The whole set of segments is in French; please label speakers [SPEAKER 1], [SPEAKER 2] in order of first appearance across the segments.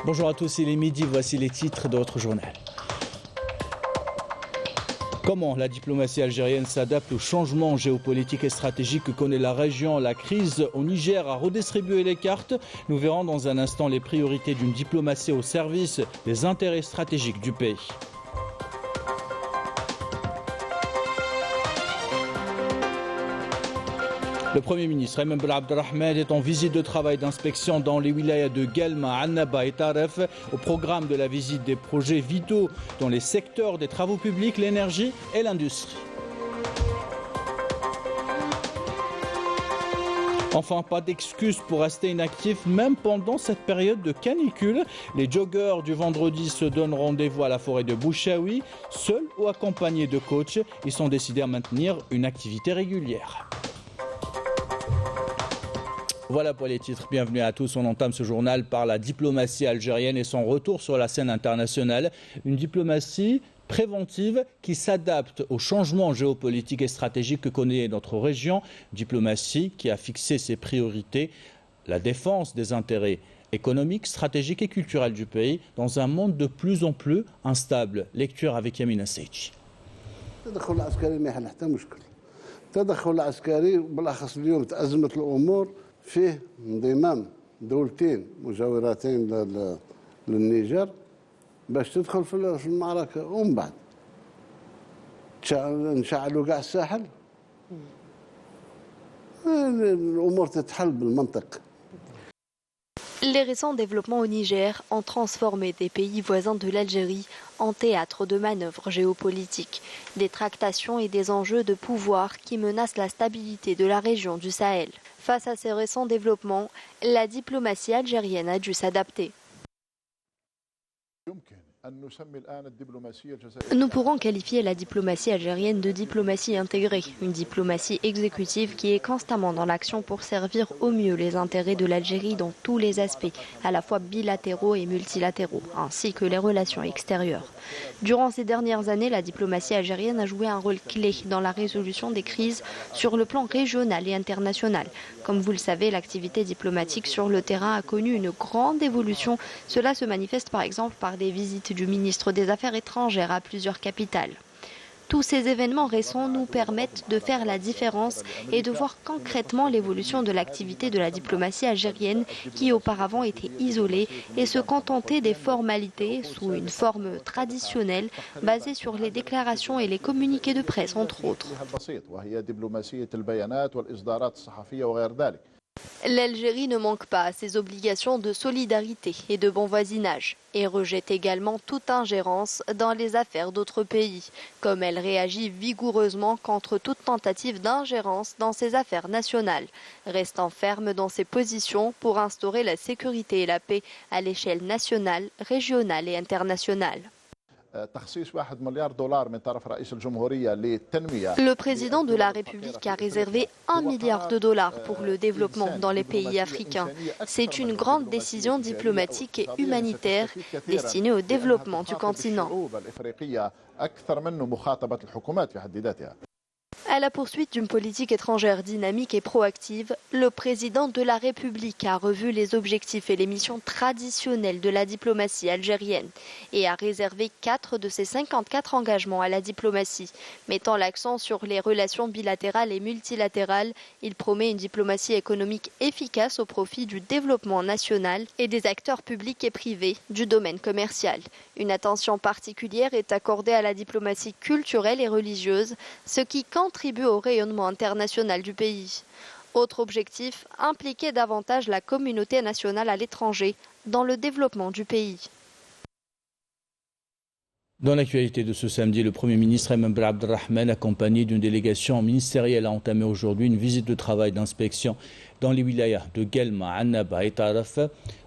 [SPEAKER 1] Bonjour à tous, il est midi, voici les titres de votre journal. Comment la diplomatie algérienne s'adapte aux changements géopolitiques et stratégiques que connaît la région? La crise au Niger a redistribué les cartes. Nous verrons dans un instant les priorités d'une diplomatie au service des intérêts stratégiques du pays. Le Premier ministre Ayman Ben Abdelrahman est en visite de travail d'inspection dans les wilayas de Guelma, Annaba et Taref. Au programme de la visite des projets vitaux dans les secteurs des travaux publics, l'énergie et l'industrie. Enfin, pas d'excuse pour rester inactif même pendant cette période de canicule. Les joggeurs du vendredi se donnent rendez-vous à la forêt de Bouchaoui. Seuls ou accompagnés de coachs, ils sont décidés à maintenir une activité régulière. Voilà pour les titres. Bienvenue à tous. On entame ce journal par la diplomatie algérienne et son retour sur la scène internationale. Une diplomatie préventive qui s'adapte aux changements géopolitiques et stratégiques que connaît notre région. Diplomatie qui a fixé ses priorités, la défense des intérêts économiques, stratégiques et culturels du pays dans un monde de plus en plus instable. Lecture avec Yamina Seydji.
[SPEAKER 2] فيه انضمام دولتين مجاورتين للنيجر باش تدخل في المعركة ومن بعد نشعلوا كاع الساحل الأمور تتحل بالمنطق.
[SPEAKER 3] Les récents développements au Niger ont transformé des pays voisins de l'Algérie en théâtre de manœuvres géopolitiques, des tractations et des enjeux de pouvoir qui menacent la stabilité de la région du Sahel. Face à ces récents développements, la diplomatie algérienne a dû s'adapter. Nous pourrons qualifier la diplomatie algérienne de diplomatie intégrée, une diplomatie exécutive qui est constamment dans l'action pour servir au mieux les intérêts de l'Algérie dans tous les aspects, à la fois bilatéraux et multilatéraux, ainsi que les relations extérieures. Durant ces dernières années, la diplomatie algérienne a joué un rôle clé dans la résolution des crises sur le plan régional et international. Comme vous le savez, l'activité diplomatique sur le terrain a connu une grande évolution. Cela se manifeste par exemple par des visites du ministre des Affaires étrangères à plusieurs capitales. Tous ces événements récents nous permettent de faire la différence et de voir concrètement l'évolution de l'activité de la diplomatie algérienne qui auparavant était isolée et se contentait des formalités sous une forme traditionnelle basée sur les déclarations et les communiqués de presse entre autres. L'Algérie ne manque pas à ses obligations de solidarité et de bon voisinage et rejette également toute ingérence dans les affaires d'autres pays, comme elle réagit vigoureusement contre toute tentative d'ingérence dans ses affaires nationales, restant ferme dans ses positions pour instaurer la sécurité et la paix à l'échelle nationale, régionale et internationale. Le président de la République a réservé $1 milliard pour le développement dans les pays africains. C'est une grande décision diplomatique et humanitaire destinée au développement du continent. À la poursuite d'une politique étrangère dynamique et proactive, le président de la République a revu les objectifs et les missions traditionnelles de la diplomatie algérienne et a réservé 4 de ses 54 engagements à la diplomatie. Mettant l'accent sur les relations bilatérales et multilatérales, il promet une diplomatie économique efficace au profit du développement national et des acteurs publics et privés du domaine commercial. Une attention particulière est accordée à la diplomatie culturelle et religieuse, ce qui contribue au rayonnement international du pays. Autre objectif, impliquer davantage la communauté nationale à l'étranger dans le développement du pays.
[SPEAKER 1] Dans l'actualité de ce samedi, le Premier ministre Ayman Ben Abdelrahman, accompagné d'une délégation ministérielle, a entamé aujourd'hui une visite de travail d'inspection dans les wilayas de Guelma, Annaba et Taref.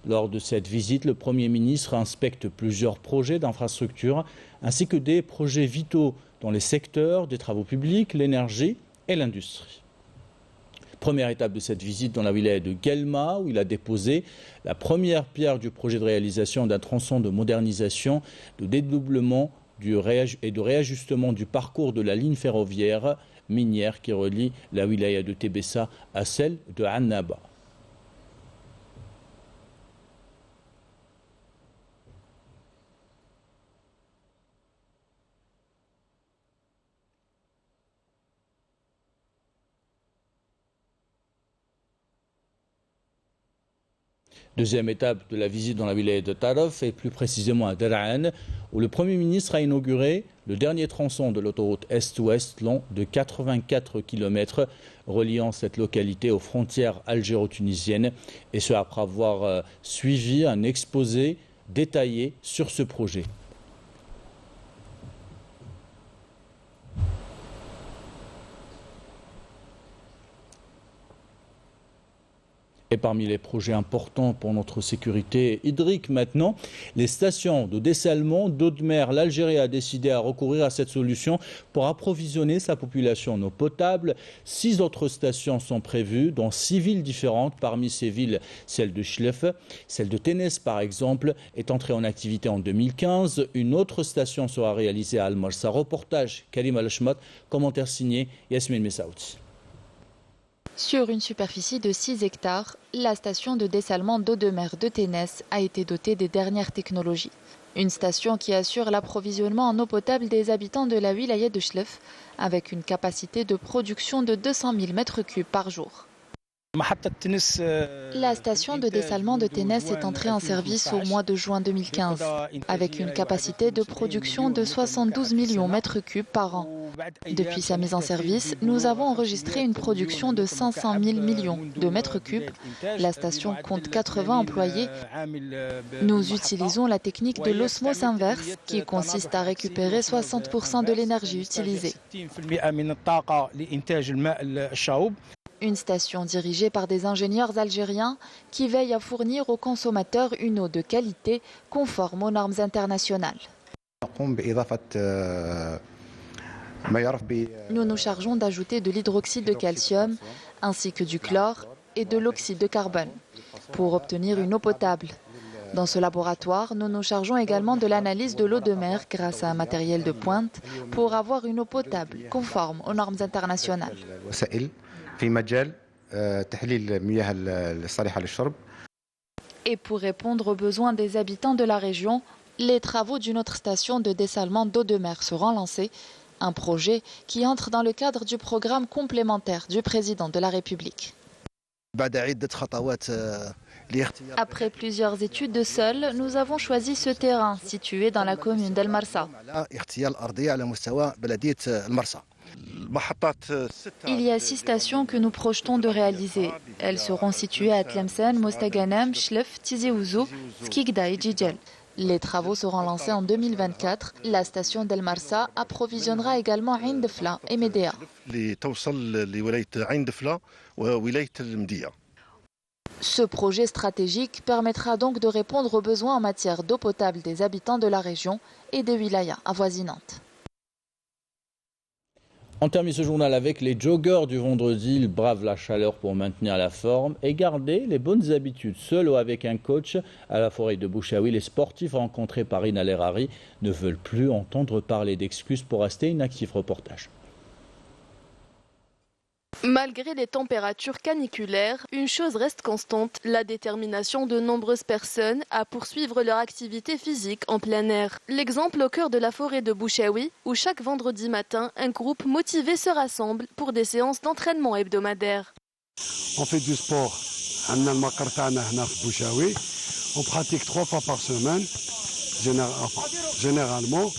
[SPEAKER 1] Lors de cette visite, le Premier ministre inspecte plusieurs projets d'infrastructure ainsi que des projets vitaux dans les secteurs des travaux publics, l'énergie et l'industrie. Première étape de cette visite dans la wilaya de Guelma, où il a déposé la première pierre du projet de réalisation d'un tronçon de modernisation, de dédoublement et de réajustement du parcours de la ligne ferroviaire minière qui relie la wilaya de Tébessa à celle de Annaba. Deuxième étape de la visite dans la wilaya de Taraf et plus précisément à Dar'an, où le Premier ministre a inauguré le dernier tronçon de l'autoroute Est-Ouest long de 84 km reliant cette localité aux frontières algéro-tunisiennes, et ce après avoir suivi un exposé détaillé sur ce projet. Et parmi les projets importants pour notre sécurité hydrique maintenant, les stations de dessalement d'eau de mer. L'Algérie a décidé à recourir à cette solution pour approvisionner sa population en eau potable. 6 autres stations sont prévues dans 6 villes différentes. Parmi ces villes, celle de Chlef, celle de Ténès par exemple, est entrée en activité en 2015. Une autre station sera réalisée à Al-Marsa. Reportage Karim Al-Ashmat, commentaire signé Yasmine Messaouti.
[SPEAKER 4] Sur une superficie de 6 hectares, la station de dessalement d'eau de mer de Ténès a été dotée des dernières technologies. Une station qui assure l'approvisionnement en eau potable des habitants de la wilaya de Chlef, avec une capacité de production de 200 000 m3 par jour. La station de dessalement de Ténès est entrée en service au mois de juin 2015, avec une capacité de production de 72 millions de mètres cubes par an. Depuis sa mise en service, nous avons enregistré une production de 500 000 millions de mètres cubes. La station compte 80 employés. Nous utilisons la technique de l'osmose inverse, qui consiste à récupérer 60% de l'énergie utilisée. Une station dirigée par des ingénieurs algériens qui veillent à fournir aux consommateurs une eau de qualité conforme aux normes internationales. Nous nous chargeons d'ajouter de l'hydroxyde de calcium ainsi que du chlore et de l'oxyde de carbone pour obtenir une eau potable. Dans ce laboratoire, nous nous chargeons également de l'analyse de l'eau de mer grâce à un matériel de pointe pour avoir une eau potable conforme aux normes internationales. Et pour répondre aux besoins des habitants de la région, les travaux d'une autre station de dessalement d'eau de mer seront lancés, un projet qui entre dans le cadre du programme complémentaire du président de la République. Après plusieurs études de sol, nous avons choisi ce terrain situé dans la commune d'Al Marsa. Il y a 6 stations que nous projetons de réaliser. Elles seront situées à Tlemcen, Mostaganem, Chlef, Tizi Ouzou, Skikda et Djidjel. Les travaux seront lancés en 2024. La station d'Al Marsa approvisionnera également Ain Defla et Médéa. Ce projet stratégique permettra donc de répondre aux besoins en matière d'eau potable des habitants de la région et des wilayas avoisinantes.
[SPEAKER 1] On termine ce journal avec les joggeurs du vendredi. Ils bravent la chaleur pour maintenir la forme et garder les bonnes habitudes. Seul ou avec un coach à la forêt de Bouchaoui, les sportifs rencontrés par Ina Lerari ne veulent plus entendre parler d'excuses pour rester inactifs. Reportage.
[SPEAKER 5] Malgré les températures caniculaires, une chose reste constante, la détermination de nombreuses personnes à poursuivre leur activité physique en plein air. L'exemple au cœur de la forêt de Bouchaoui, où chaque vendredi matin, un groupe motivé se rassemble pour des séances d'entraînement hebdomadaires.
[SPEAKER 2] On fait du sport. On pratique 3 fois par semaine, généralement,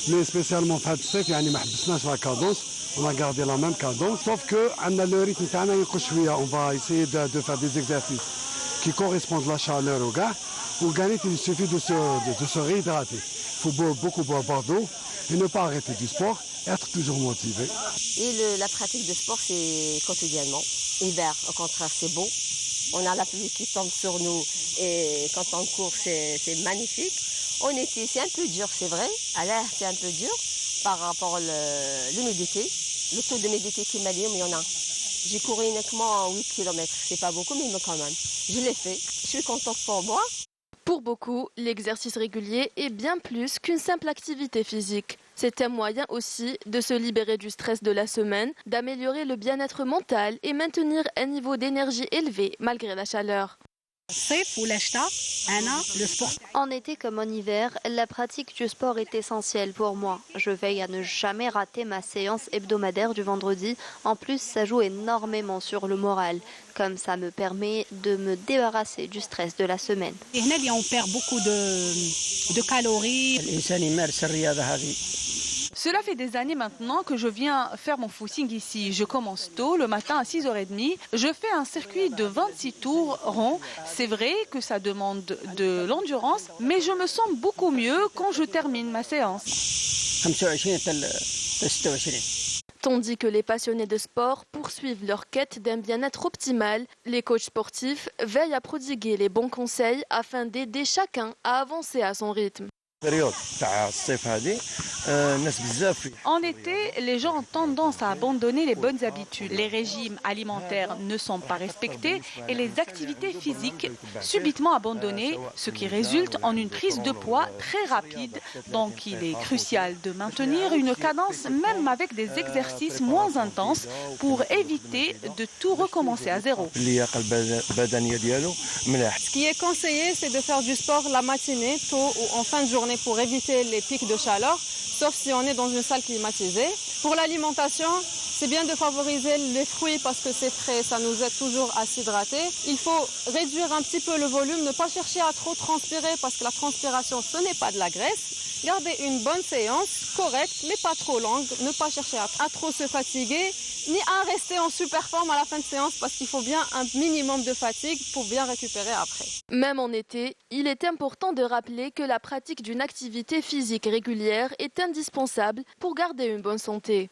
[SPEAKER 2] mais spécialement la cadence. On a gardé la même cadence, sauf que le rythme on va essayer de faire des exercices qui correspondent à la chaleur au gars. Pour gagner, il suffit de se réhydrater. Il faut beaucoup boire d'eau et ne pas arrêter du sport, être toujours motivé.
[SPEAKER 6] Et la pratique de sport, c'est quotidiennement. Hiver, au contraire, c'est beau. On a la pluie qui tombe sur nous et quand on court, c'est magnifique. En été, c'est un peu dur, c'est vrai. À l'air, c'est un peu dur. Par rapport à l'humidité, le taux d'humidité qui m'a dit, mais il y en a. J'ai couru uniquement 8 km, c'est pas beaucoup, mais quand même. Je l'ai fait, je suis contente pour moi.
[SPEAKER 5] Pour beaucoup, l'exercice régulier est bien plus qu'une simple activité physique. C'est un moyen aussi de se libérer du stress de la semaine, d'améliorer le bien-être mental et maintenir un niveau d'énergie élevé malgré la chaleur.
[SPEAKER 3] En été comme en hiver, la pratique du sport est essentielle pour moi. Je veille à ne jamais rater ma séance hebdomadaire du vendredi. En plus, ça joue énormément sur le moral, comme ça me permet de me débarrasser du stress de la semaine.
[SPEAKER 7] On perd beaucoup de calories.
[SPEAKER 8] Cela fait des années maintenant que je viens faire mon footing ici. Je commence tôt, le matin à 6h30. Je fais un circuit de 26 tours ronds. C'est vrai que ça demande de l'endurance, mais je me sens beaucoup mieux quand je termine ma séance.
[SPEAKER 5] Tandis que les passionnés de sport poursuivent leur quête d'un bien-être optimal, les coachs sportifs veillent à prodiguer les bons conseils afin d'aider chacun à avancer à son rythme.
[SPEAKER 8] En été, les gens ont tendance à abandonner les bonnes habitudes. Les régimes alimentaires ne sont pas respectés et les activités physiques subitement abandonnées, ce qui résulte en une prise de poids très rapide. Donc il est crucial de maintenir une cadence même avec des exercices moins intenses pour éviter de tout recommencer à zéro.
[SPEAKER 9] Ce qui est conseillé, c'est de faire du sport la matinée, tôt ou en fin de journée pour éviter les pics de chaleur, sauf si on est dans une salle climatisée. Pour l'alimentation, c'est bien de favoriser les fruits parce que c'est frais, ça nous aide toujours à s'hydrater. Il faut réduire un petit peu le volume, ne pas chercher à trop transpirer parce que la transpiration, ce n'est pas de la graisse. Garder une bonne séance, correcte, mais pas trop longue. Ne pas chercher à trop se fatiguer, ni à rester en super forme à la fin de séance parce qu'il faut bien un minimum de fatigue pour bien récupérer après.
[SPEAKER 5] Même en été, il est important de rappeler que la pratique d'une activité physique régulière est indispensable pour garder une bonne santé.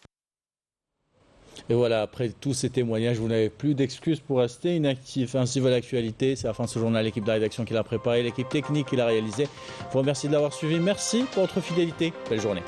[SPEAKER 1] Et voilà, après tous ces témoignages, vous n'avez plus d'excuses pour rester inactif. Ainsi va l'actualité. C'est la fin de ce journal. L'équipe de la rédaction qui l'a préparé, l'équipe technique qui l'a réalisé. Je vous remercie de l'avoir suivi. Merci pour votre fidélité. Belle journée.